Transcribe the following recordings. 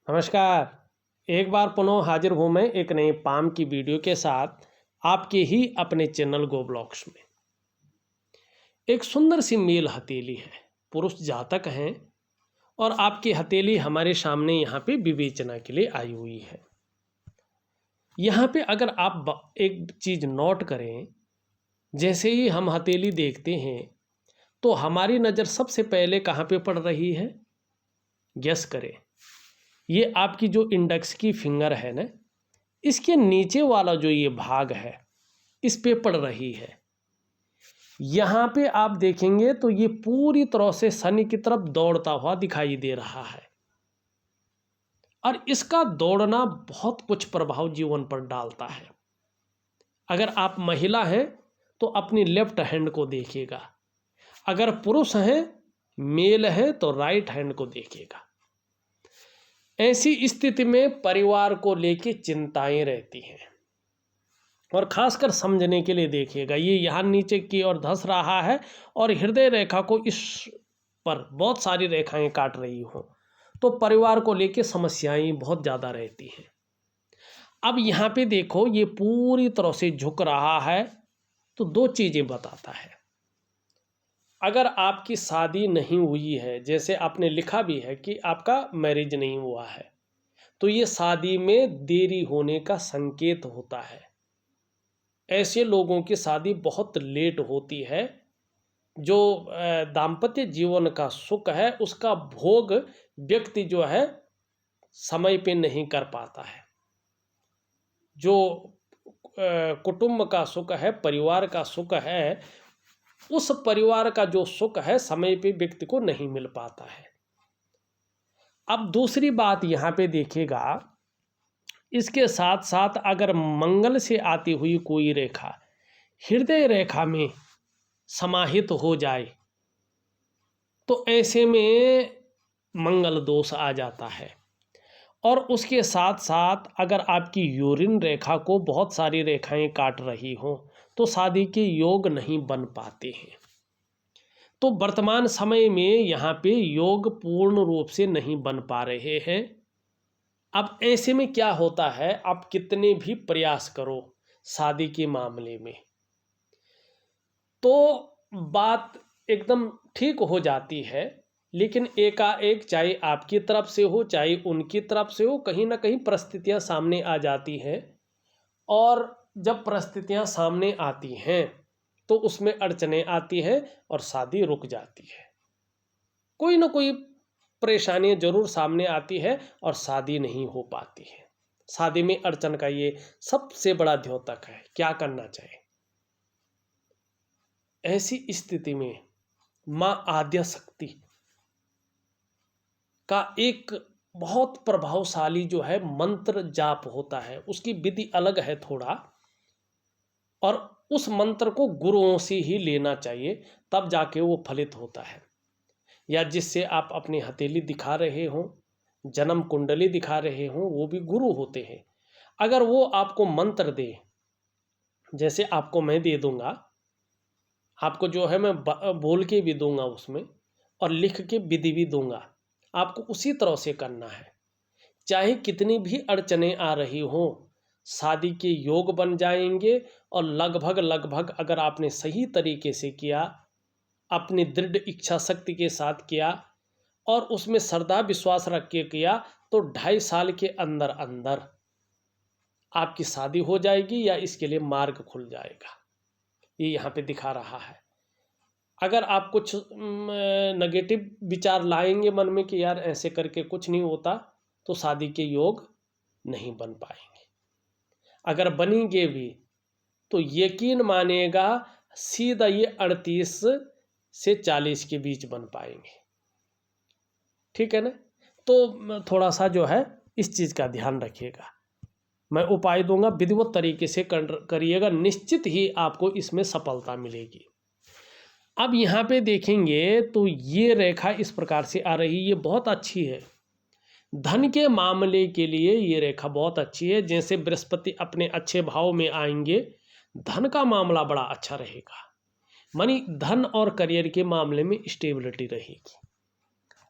नमस्कार। एक बार पुनः हाजिर हूँ मैं एक नए पाम की वीडियो के साथ आपके ही अपने चैनल गो ब्लॉग्स में। एक सुंदर सी मेल हथेली है, पुरुष जातक हैं और आपकी हथेली हमारे सामने यहाँ पे विवेचना के लिए आई हुई है। यहाँ पे अगर आप एक चीज़ नोट करें, जैसे ही हम हथेली देखते हैं तो हमारी नज़र सबसे पहले कहाँ पे पड़ रही है? गेस करें। ये आपकी जो इंडेक्स की फिंगर है ना, इसके नीचे वाला जो ये भाग है इस पे पड़ रही है। यहाँ पे आप देखेंगे तो ये पूरी तरह से शनि की तरफ दौड़ता हुआ दिखाई दे रहा है और इसका दौड़ना बहुत कुछ प्रभाव जीवन पर डालता है। अगर आप महिला हैं तो अपनी लेफ्ट हैंड को देखिएगा, अगर पुरुष हैं मेल है तो राइट हैंड को देखिएगा। ऐसी स्थिति में परिवार को लेके चिंताएं रहती हैं और खासकर समझने के लिए देखिएगा, ये यहाँ नीचे की ओर धंस रहा है और हृदय रेखा को इस पर बहुत सारी रेखाएं काट रही हो, तो परिवार को लेके समस्याएं बहुत ज़्यादा रहती हैं। अब यहाँ पे देखो ये पूरी तरह से झुक रहा है, तो दो चीज़ें बताता है। अगर आपकी शादी नहीं हुई है, जैसे आपने लिखा भी है कि आपका मैरिज नहीं हुआ है, तो ये शादी में देरी होने का संकेत होता है। ऐसे लोगों की शादी बहुत लेट होती है। जो दाम्पत्य जीवन का सुख है उसका भोग व्यक्ति जो है समय पे नहीं कर पाता है। जो कुटुंब का सुख है, परिवार का सुख है, उस परिवार का जो सुख है समय पे व्यक्ति को नहीं मिल पाता है। अब दूसरी बात यहाँ पे देखिएगा, इसके साथ साथ अगर मंगल से आती हुई कोई रेखा हृदय रेखा में समाहित हो जाए तो ऐसे में मंगल दोष आ जाता है। और उसके साथ साथ अगर आपकी यूरिन रेखा को बहुत सारी रेखाएं काट रही हों तो शादी के योग नहीं बन पाते हैं। तो वर्तमान समय में यहाँ पे योग पूर्ण रूप से नहीं बन पा रहे हैं। अब ऐसे में क्या होता है, आप कितने भी प्रयास करो शादी के मामले में तो बात एकदम ठीक हो जाती है, लेकिन एकाएक चाहे आपकी तरफ से हो चाहे उनकी तरफ से हो, कहीं ना कहीं परिस्थितियां सामने आ जाती हैं। और जब परिस्थितियां सामने आती हैं तो उसमें अड़चनें आती हैं और शादी रुक जाती है। कोई ना कोई परेशानियां जरूर सामने आती है और शादी नहीं हो पाती है। शादी में अड़चन का ये सबसे बड़ा द्योतक है। क्या करना चाहिए ऐसी स्थिति में? मां आद्य शक्ति का एक बहुत प्रभावशाली जो है मंत्र जाप होता है, उसकी विधि अलग है थोड़ा, और उस मंत्र को गुरुओं से ही लेना चाहिए, तब जाके वो फलित होता है। या जिससे आप अपनी हथेली दिखा रहे हों, जन्म कुंडली दिखा रहे हों, वो भी गुरु होते हैं। अगर वो आपको मंत्र दे, जैसे आपको मैं दे दूंगा, आपको जो है मैं बोल के भी दूंगा उसमें और लिख के विधि भी दूंगा, आपको उसी तरह से करना है। चाहे कितनी भी अड़चनें आ रही हों, शादी के योग बन जाएंगे। और लगभग अगर आपने सही तरीके से किया, अपनी दृढ़ इच्छा शक्ति के साथ किया और उसमें श्रद्धा विश्वास रख के किया, तो 2.5 साल के अंदर अंदर आपकी शादी हो जाएगी या इसके लिए मार्ग खुल जाएगा। ये यहाँ पे दिखा रहा है। अगर आप कुछ नेगेटिव विचार लाएंगे मन में कि यार ऐसे करके कुछ नहीं होता, तो शादी के योग नहीं बन पाएंगे। अगर बनेंगे भी तो यकीन मानिएगा सीधा ये 38 से 40 के बीच बन पाएंगे। ठीक है ना? तो थोड़ा सा जो है इस चीज़ का ध्यान रखिएगा। मैं उपाय दूंगा, विधिवत तरीके से करिएगा, निश्चित ही आपको इसमें सफलता मिलेगी। अब यहाँ पे देखेंगे तो ये रेखा इस प्रकार से आ रही, ये बहुत अच्छी है। धन के मामले के लिए ये रेखा बहुत अच्छी है। जैसे बृहस्पति अपने अच्छे भाव में आएंगे, धन का मामला बड़ा अच्छा रहेगा। मानी धन और करियर के मामले में स्टेबिलिटी रहेगी।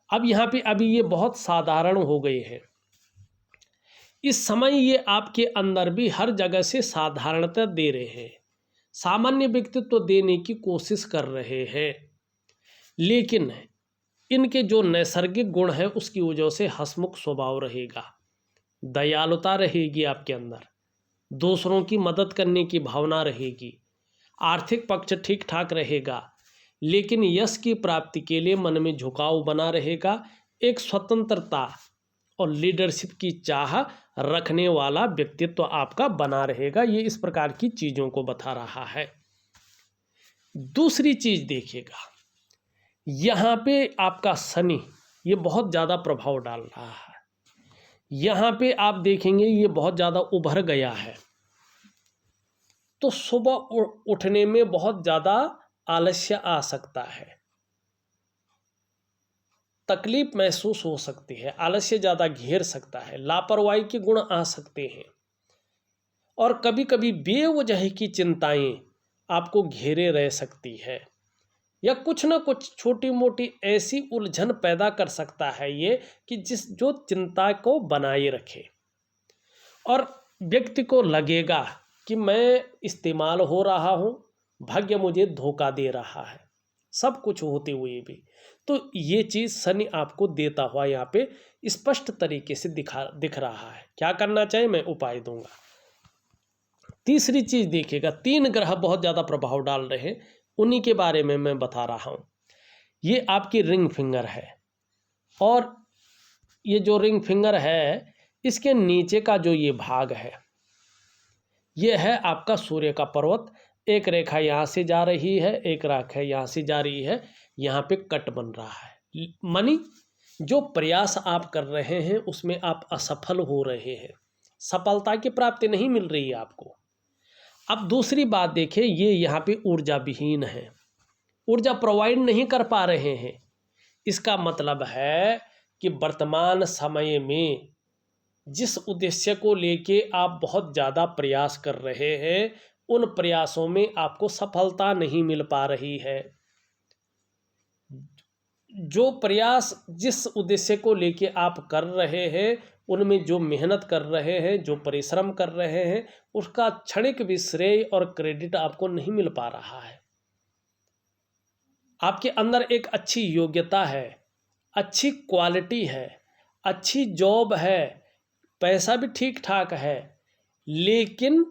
अब यहाँ पे अभी ये बहुत साधारण हो गए हैं, इस समय ये आपके अंदर भी हर जगह से साधारणता दे रहे हैं, सामान्य व्यक्तित्व देने की कोशिश कर रहे हैं, लेकिन इनके जो नैसर्गिक गुण है उसकी वजह से हंसमुख स्वभाव रहेगा, दयालुता रहेगी आपके अंदर, दूसरों की मदद करने की भावना रहेगी, आर्थिक पक्ष ठीक ठाक रहेगा, लेकिन यश की प्राप्ति के लिए मन में झुकाव बना रहेगा। एक स्वतंत्रता और लीडरशिप की चाह रखने वाला व्यक्तित्व आपका बना रहेगा। ये इस प्रकार की चीज़ों को बता रहा है। दूसरी चीज़ देखिएगा, यहाँ पे आपका शनि ये बहुत ज़्यादा प्रभाव डाल रहा है। यहाँ पे आप देखेंगे ये बहुत ज़्यादा उभर गया है, तो सुबह उठने में बहुत ज़्यादा आलस्य आ सकता है, तकलीफ महसूस हो सकती है, आलस्य ज़्यादा घेर सकता है, लापरवाही के गुण आ सकते हैं, और कभी कभी बेवजह की चिंताएं आपको घेरे रह सकती है, या कुछ ना कुछ छोटी मोटी ऐसी उलझन पैदा कर सकता है ये कि जो चिंता को बनाए रखे, और व्यक्ति को लगेगा कि मैं इस्तेमाल हो रहा हूँ, भाग्य मुझे धोखा दे रहा है, सब कुछ होते हुए भी। तो ये चीज़ शनि आपको देता हुआ यहाँ पे स्पष्ट तरीके से दिख रहा है। क्या करना चाहिए, मैं उपाय दूंगा। तीसरी चीज़ देखिएगा, 3 ग्रह बहुत ज़्यादा प्रभाव डाल रहे हैं, उन्हीं के बारे में मैं बता रहा हूँ। ये आपकी रिंग फिंगर है, और ये जो रिंग फिंगर है इसके नीचे का जो ये भाग है ये है आपका सूर्य का पर्वत। एक रेखा यहाँ से जा रही है, एक रेखा यहाँ से जा रही है, यहाँ पे कट बन रहा है। मानी जो प्रयास आप कर रहे हैं उसमें आप असफल हो रहे हैं, सफलता की प्राप्ति नहीं मिल रही है आपको। अब दूसरी बात देखें, ये यहाँ पे ऊर्जा विहीन है, ऊर्जा प्रोवाइड नहीं कर पा रहे हैं। इसका मतलब है कि वर्तमान समय में जिस उद्देश्य को लेके आप बहुत ज़्यादा प्रयास कर रहे हैं उन प्रयासों में आपको सफलता नहीं मिल पा रही है। जो प्रयास जिस उद्देश्य को लेके आप कर रहे हैं उनमें जो मेहनत कर रहे हैं, जो परिश्रम कर रहे हैं, उसका क्षणिक भी श्रेय और क्रेडिट आपको नहीं मिल पा रहा है। आपके अंदर एक अच्छी योग्यता है, अच्छी क्वालिटी है, अच्छी जॉब है, पैसा भी ठीक ठाक है, लेकिन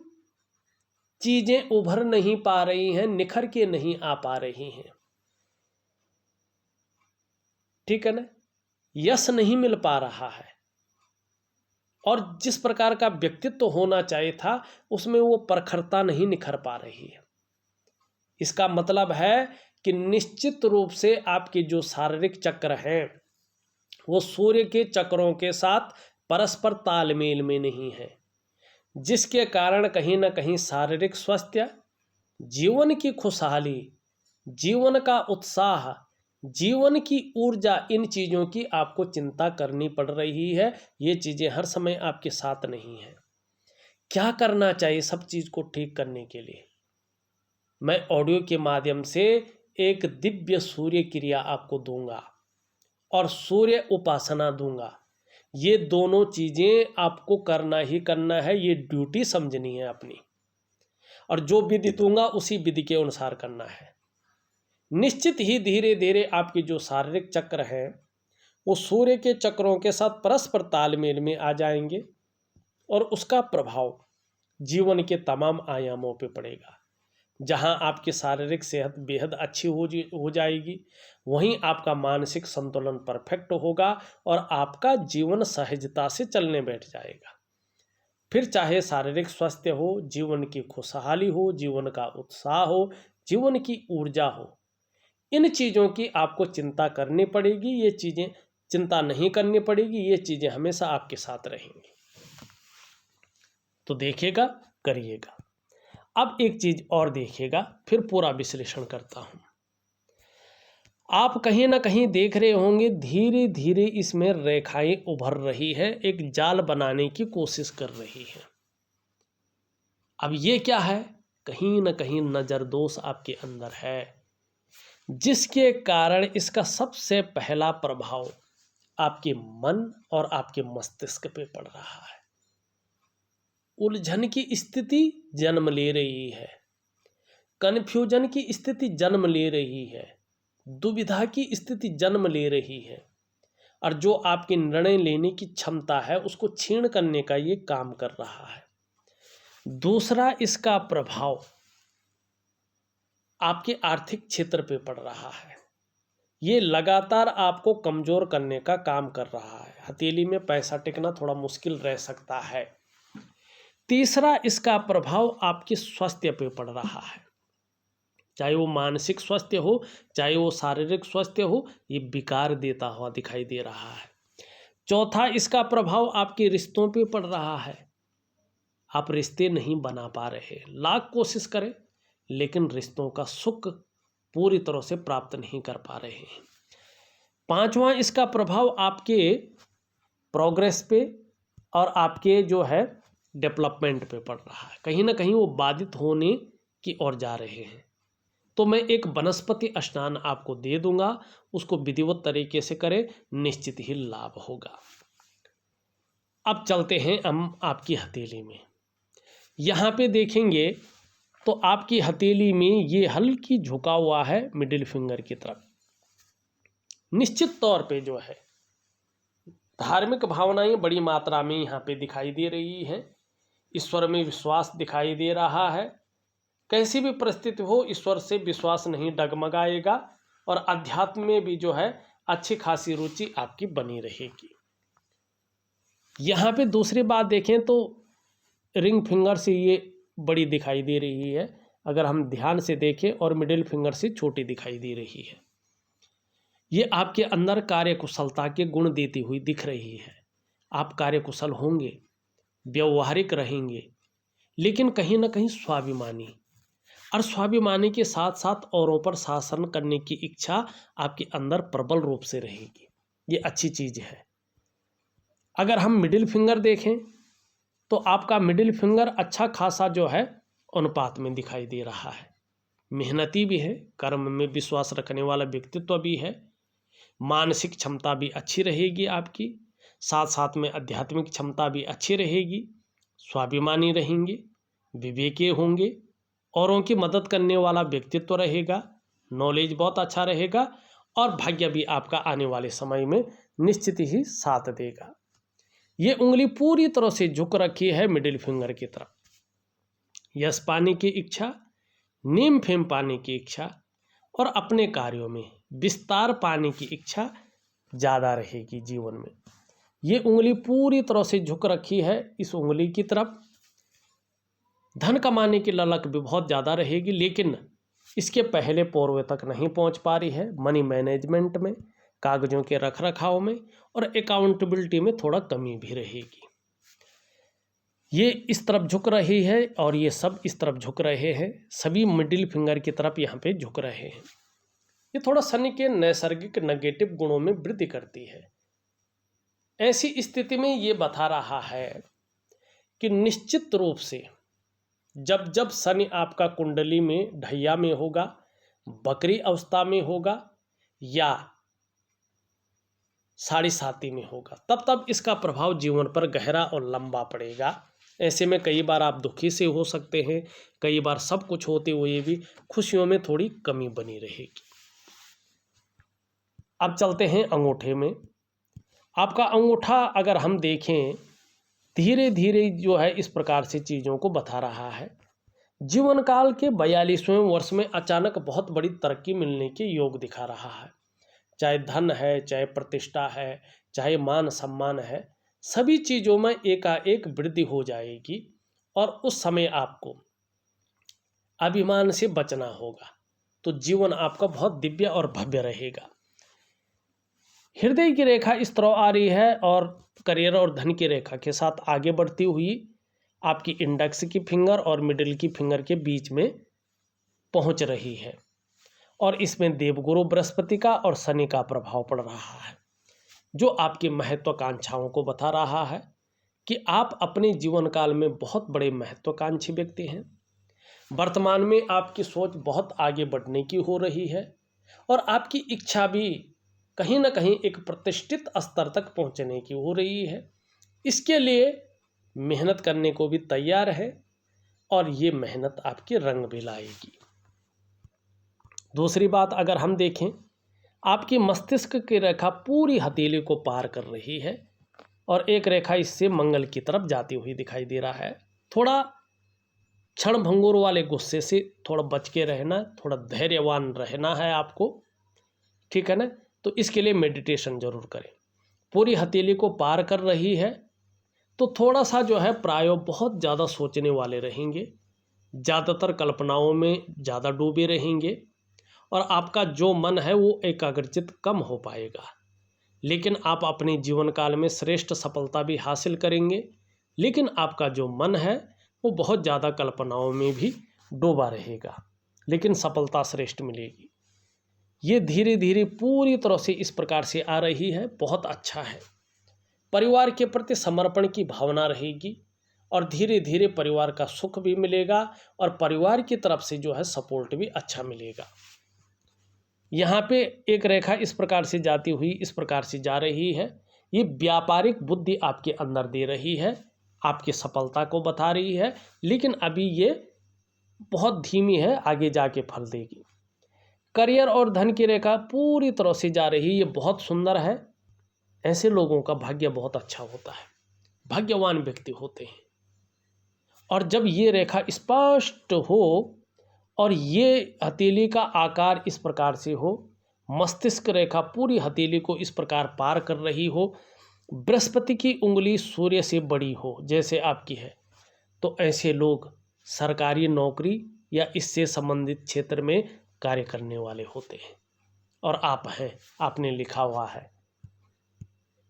चीज़ें उभर नहीं पा रही हैं, निखर के नहीं आ पा रही हैं। ठीक है ना, यश नहीं मिल पा रहा है, और जिस प्रकार का व्यक्तित्व होना चाहिए था उसमें वो प्रखरता नहीं निखर पा रही है। इसका मतलब है कि निश्चित रूप से आपके जो शारीरिक चक्र हैं वो सूर्य के चक्रों के साथ परस्पर तालमेल में नहीं है, जिसके कारण कहीं ना कहीं शारीरिक स्वास्थ्य, जीवन की खुशहाली, जीवन का उत्साह, जीवन की ऊर्जा, इन चीज़ों की आपको चिंता करनी पड़ रही है। ये चीज़ें हर समय आपके साथ नहीं हैं। क्या करना चाहिए सब चीज़ को ठीक करने के लिए? मैं ऑडियो के माध्यम से एक दिव्य सूर्य क्रिया आपको दूंगा और सूर्य उपासना दूंगा। ये दोनों चीज़ें आपको करना ही करना है, ये ड्यूटी समझनी है अपनी, और जो विधि दूंगा उसी विधि के अनुसार करना है। निश्चित ही धीरे धीरे आपके जो शारीरिक चक्र हैं वो सूर्य के चक्रों के साथ परस्पर तालमेल में आ जाएंगे, और उसका प्रभाव जीवन के तमाम आयामों पे पड़ेगा। जहां आपकी शारीरिक सेहत बेहद अच्छी हो जाएगी, वहीं आपका मानसिक संतुलन परफेक्ट होगा और आपका जीवन सहजता से चलने बैठ जाएगा। फिर चाहे शारीरिक स्वास्थ्य हो, जीवन की खुशहाली हो, जीवन का उत्साह हो, जीवन की ऊर्जा हो, इन चीज़ों की आपको चिंता करनी पड़ेगी। ये चीज़ें चिंता नहीं करनी पड़ेगी, ये चीज़ें हमेशा आपके साथ रहेंगी। तो देखिएगा, करिएगा। अब एक चीज़ और देखिएगा, फिर पूरा विश्लेषण करता हूँ। आप कहीं ना कहीं देख रहे होंगे धीरे धीरे इसमें रेखाएं उभर रही है, एक जाल बनाने की कोशिश कर रही है। अब ये क्या है? कहीं ना कहीं नज़र दोष आपके अंदर है, जिसके कारण इसका सबसे पहला प्रभाव आपके मन और आपके मस्तिष्क पे पड़ रहा है। उलझन की स्थिति जन्म ले रही है, कन्फ्यूजन की स्थिति जन्म ले रही है, दुविधा की स्थिति जन्म ले रही है, और जो आपकी निर्णय लेने की क्षमता है उसको क्षीण करने का ये काम कर रहा है। दूसरा, इसका प्रभाव आपके आर्थिक क्षेत्र पे पड़ रहा है। ये लगातार आपको कमजोर करने का काम कर रहा है। हथेली में पैसा टिकना थोड़ा मुश्किल रह सकता है। तीसरा, इसका प्रभाव आपके स्वास्थ्य पे पड़ रहा है, चाहे वो मानसिक स्वास्थ्य हो, चाहे वो शारीरिक स्वास्थ्य हो, ये विकार देता हुआ दिखाई दे रहा है। चौथा, इसका प्रभाव आपके रिश्तों पे पड़ रहा है। आप रिश्ते नहीं बना पा रहे, लाख कोशिश करें लेकिन रिश्तों का सुख पूरी तरह से प्राप्त नहीं कर पा रहे हैं। पांचवा, इसका प्रभाव आपके प्रोग्रेस पे और आपके जो है डेवलपमेंट पे पड़ रहा है। कहीं ना कहीं वो बाधित होने की ओर जा रहे हैं। तो मैं एक वनस्पति स्नान आपको दे दूंगा, उसको विधिवत तरीके से करें, निश्चित ही लाभ होगा। अब चलते हैं हम आपकी हथेली में। यहाँ पे देखेंगे तो आपकी हथेली में ये हल्की झुका हुआ है मिडिल फिंगर की तरफ। निश्चित तौर पे जो है धार्मिक भावनाएं बड़ी मात्रा में यहाँ पे दिखाई दे रही हैं। ईश्वर में विश्वास दिखाई दे रहा है। कैसी भी परिस्थिति हो, ईश्वर से विश्वास नहीं डगमगाएगा और अध्यात्म में भी जो है अच्छी खासी रुचि आपकी बनी रहेगी। यहाँ पे दूसरी बात देखें तो रिंग फिंगर से ये बड़ी दिखाई दे रही है, अगर हम ध्यान से देखें, और मिडिल फिंगर से छोटी दिखाई दे रही है। ये आपके अंदर कार्यकुशलता के गुण देती हुई दिख रही है। आप कार्यकुशल होंगे, व्यवहारिक रहेंगे, लेकिन कहीं ना कहीं स्वाभिमानी, और स्वाभिमानी के साथ साथ औरों पर शासन करने की इच्छा आपके अंदर प्रबल रूप से रहेगी। ये अच्छी चीज़ है। अगर हम मिडिल फिंगर देखें तो आपका मिडिल फिंगर अच्छा खासा जो है अनुपात में दिखाई दे रहा है। मेहनती भी है, कर्म में विश्वास रखने वाला व्यक्तित्व भी है, मानसिक क्षमता भी अच्छी रहेगी आपकी, साथ साथ में आध्यात्मिक क्षमता भी अच्छी रहेगी, स्वाभिमानी रहेंगे, विवेकी होंगे, औरों की मदद करने वाला व्यक्तित्व रहेगा, नॉलेज बहुत अच्छा रहेगा, और भाग्य भी आपका आने वाले समय में निश्चित ही साथ देगा। ये उंगली पूरी तरह से झुक रखी है मिडिल फिंगर की तरफ। यश पाने की इच्छा, नेम फेम पाने की इच्छा, और अपने कार्यों में विस्तार पाने की इच्छा ज़्यादा रहेगी जीवन में। ये उंगली पूरी तरह से झुक रखी है इस उंगली की तरफ। धन कमाने की ललक भी बहुत ज़्यादा रहेगी, लेकिन इसके पहले पोर्वे तक नहीं पहुंच पा रही है। मनी मैनेजमेंट में, कागजों के रख रखाव में और अकाउंटेबिलिटी में थोड़ा कमी भी रहेगी। ये इस तरफ झुक रही है और ये सब इस तरफ झुक रहे हैं, सभी मिडिल फिंगर की तरफ यहाँ पे झुक रहे हैं। ये थोड़ा शनि के नैसर्गिक नेगेटिव गुणों में वृद्धि करती है। ऐसी स्थिति में ये बता रहा है कि निश्चित रूप से जब जब शनि आपका कुंडली में ढैया में होगा, बकरी अवस्था में होगा या साढ़े साती में होगा, तब तब इसका प्रभाव जीवन पर गहरा और लंबा पड़ेगा। ऐसे में कई बार आप दुखी से हो सकते हैं, कई बार सब कुछ होते हुए भी खुशियों में थोड़ी कमी बनी रहेगी। अब चलते हैं अंगूठे में। आपका अंगूठा अगर हम देखें, धीरे धीरे जो है इस प्रकार से चीज़ों को बता रहा है। जीवन काल के 42वें वर्ष में अचानक बहुत बड़ी तरक्की मिलने के योग दिखा रहा है। चाहे धन है, चाहे प्रतिष्ठा है, चाहे मान सम्मान है, सभी चीज़ों में एकाएक वृद्धि हो जाएगी और उस समय आपको अभिमान से बचना होगा। तो जीवन आपका बहुत दिव्य और भव्य रहेगा। हृदय की रेखा इस तरह आ रही है और करियर और धन की रेखा के साथ आगे बढ़ती हुई आपकी इंडेक्स की फिंगर और मिडिल की फिंगर के बीच में पहुंच रही है, और इसमें देवगुरु बृहस्पति का और शनि का प्रभाव पड़ रहा है, जो आपकी महत्वाकांक्षाओं को बता रहा है कि आप अपने जीवन काल में बहुत बड़े महत्वाकांक्षी व्यक्ति हैं। वर्तमान में आपकी सोच बहुत आगे बढ़ने की हो रही है और आपकी इच्छा भी कहीं ना कहीं एक प्रतिष्ठित स्तर तक पहुंचने की हो रही है। इसके लिए मेहनत करने को भी तैयार है और ये मेहनत आपकी रंग भी लाएगी। दूसरी बात अगर हम देखें, आपकी मस्तिष्क की रेखा पूरी हथेली को पार कर रही है और एक रेखा इससे मंगल की तरफ जाती हुई दिखाई दे रहा है। थोड़ा क्षण भंगुर वाले गुस्से से थोड़ा बच के रहना, थोड़ा धैर्यवान रहना है आपको, ठीक है ना। तो इसके लिए मेडिटेशन जरूर करें। पूरी हथेली को पार कर रही है तो थोड़ा सा जो है प्रायो बहुत ज़्यादा सोचने वाले रहेंगे, ज़्यादातर कल्पनाओं में ज़्यादा डूबे रहेंगे और आपका जो मन है वो एकाग्रचित कम हो पाएगा। लेकिन आप अपने जीवन काल में श्रेष्ठ सफलता भी हासिल करेंगे, लेकिन आपका जो मन है वो बहुत ज़्यादा कल्पनाओं में भी डूबा रहेगा, लेकिन सफलता श्रेष्ठ मिलेगी। ये धीरे धीरे पूरी तरह से इस प्रकार से आ रही है, बहुत अच्छा है। परिवार के प्रति समर्पण की भावना रहेगी और धीरे धीरे परिवार का सुख भी मिलेगा और परिवार की तरफ से जो है सपोर्ट भी अच्छा मिलेगा। यहाँ पे एक रेखा इस प्रकार से जाती हुई इस प्रकार से जा रही है। ये व्यापारिक बुद्धि आपके अंदर दे रही है, आपकी सफलता को बता रही है, लेकिन अभी ये बहुत धीमी है, आगे जाके फल देगी। करियर और धन की रेखा पूरी तरह से जा रही है, ये बहुत सुंदर है। ऐसे लोगों का भाग्य बहुत अच्छा होता है, भाग्यवान व्यक्ति होते हैं। और जब ये रेखा स्पष्ट हो और ये हथेली का आकार इस प्रकार से हो, मस्तिष्क रेखा पूरी हथेली को इस प्रकार पार कर रही हो, बृहस्पति की उंगली सूर्य से बड़ी हो जैसे आपकी है, तो ऐसे लोग सरकारी नौकरी या इससे संबंधित क्षेत्र में कार्य करने वाले होते हैं और आप हैं, आपने लिखा हुआ है।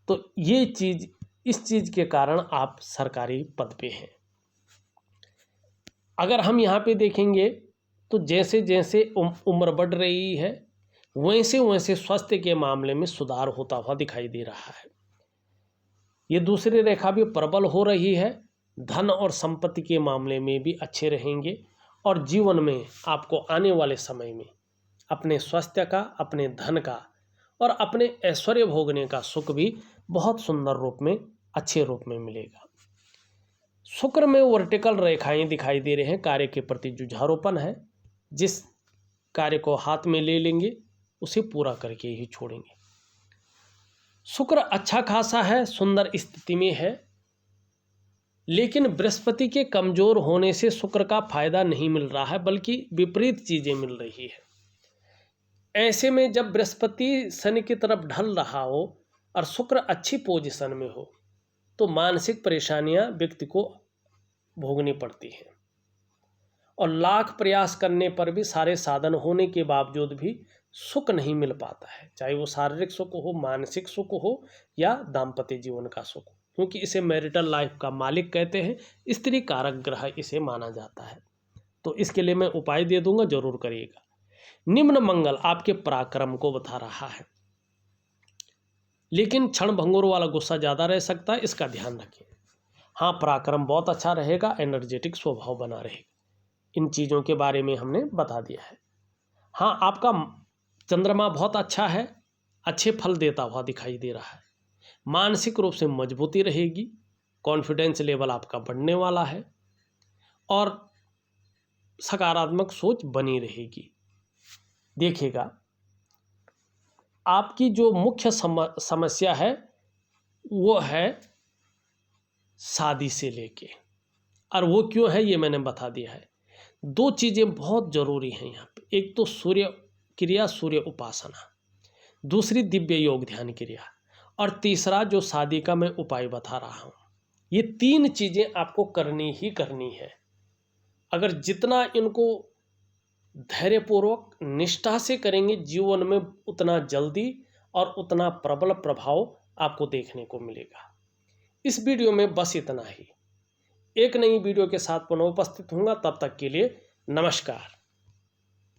तो ये चीज़, इस चीज़ के कारण आप सरकारी पद पे हैं। अगर हम यहाँ पे देखेंगे तो जैसे जैसे उम्र बढ़ रही है वैसे वैसे स्वास्थ्य के मामले में सुधार होता हुआ दिखाई दे रहा है। ये दूसरी रेखा भी प्रबल हो रही है, धन और संपत्ति के मामले में भी अच्छे रहेंगे और जीवन में आपको आने वाले समय में अपने स्वास्थ्य का, अपने धन का और अपने ऐश्वर्य भोगने का सुख भी बहुत सुंदर रूप में, अच्छे रूप में मिलेगा। शुक्र में वर्टिकल रेखाएं दिखाई दे रहे हैं, कार्य के प्रति जुझारूपन है, जिस कार्य को हाथ में ले लेंगे उसे पूरा करके ही छोड़ेंगे। शुक्र अच्छा खासा है, सुंदर स्थिति में है, लेकिन बृहस्पति के कमजोर होने से शुक्र का फायदा नहीं मिल रहा है, बल्कि विपरीत चीजें मिल रही है। ऐसे में जब बृहस्पति शनि की तरफ ढल रहा हो और शुक्र अच्छी पोजीशन में हो तो मानसिक परेशानियां व्यक्ति को भोगनी पड़ती हैं और लाख प्रयास करने पर भी, सारे साधन होने के बावजूद भी सुख नहीं मिल पाता है, चाहे वो शारीरिक सुख हो, मानसिक सुख हो या दाम्पत्य जीवन का सुख, क्योंकि इसे मैरिटल लाइफ का मालिक कहते हैं, स्त्री कारक ग्रह इसे माना जाता है। तो इसके लिए मैं उपाय दे दूंगा, जरूर करिएगा। निम्न मंगल आपके पराक्रम को बता रहा है, लेकिन क्षण भंगुर वाला गुस्सा ज़्यादा रह सकता है, इसका ध्यान रखें। हाँ, पराक्रम बहुत अच्छा रहेगा, एनर्जेटिक स्वभाव बना रहेगा। इन चीज़ों के बारे में हमने बता दिया है। हाँ, आपका चंद्रमा बहुत अच्छा है, अच्छे फल देता हुआ दिखाई दे रहा है। मानसिक रूप से मजबूती रहेगी, कॉन्फिडेंस लेवल आपका बढ़ने वाला है और सकारात्मक सोच बनी रहेगी। देखिएगा, आपकी जो मुख्य समस्या है वो है शादी से लेके, और वो क्यों है ये मैंने बता दिया है। दो चीज़ें बहुत ज़रूरी हैं यहाँ पे, एक तो सूर्य क्रिया, सूर्य उपासना, दूसरी दिव्य योग ध्यान क्रिया, और तीसरा जो शादी का मैं उपाय बता रहा हूँ। ये तीन चीज़ें आपको करनी ही करनी है। अगर जितना इनको धैर्यपूर्वक निष्ठा से करेंगे, जीवन में उतना जल्दी और उतना प्रबल प्रभाव आपको देखने को मिलेगा। इस वीडियो में बस इतना ही। एक नई वीडियो के साथ पुनः उपस्थित होऊंगा, तब तक के लिए नमस्कार।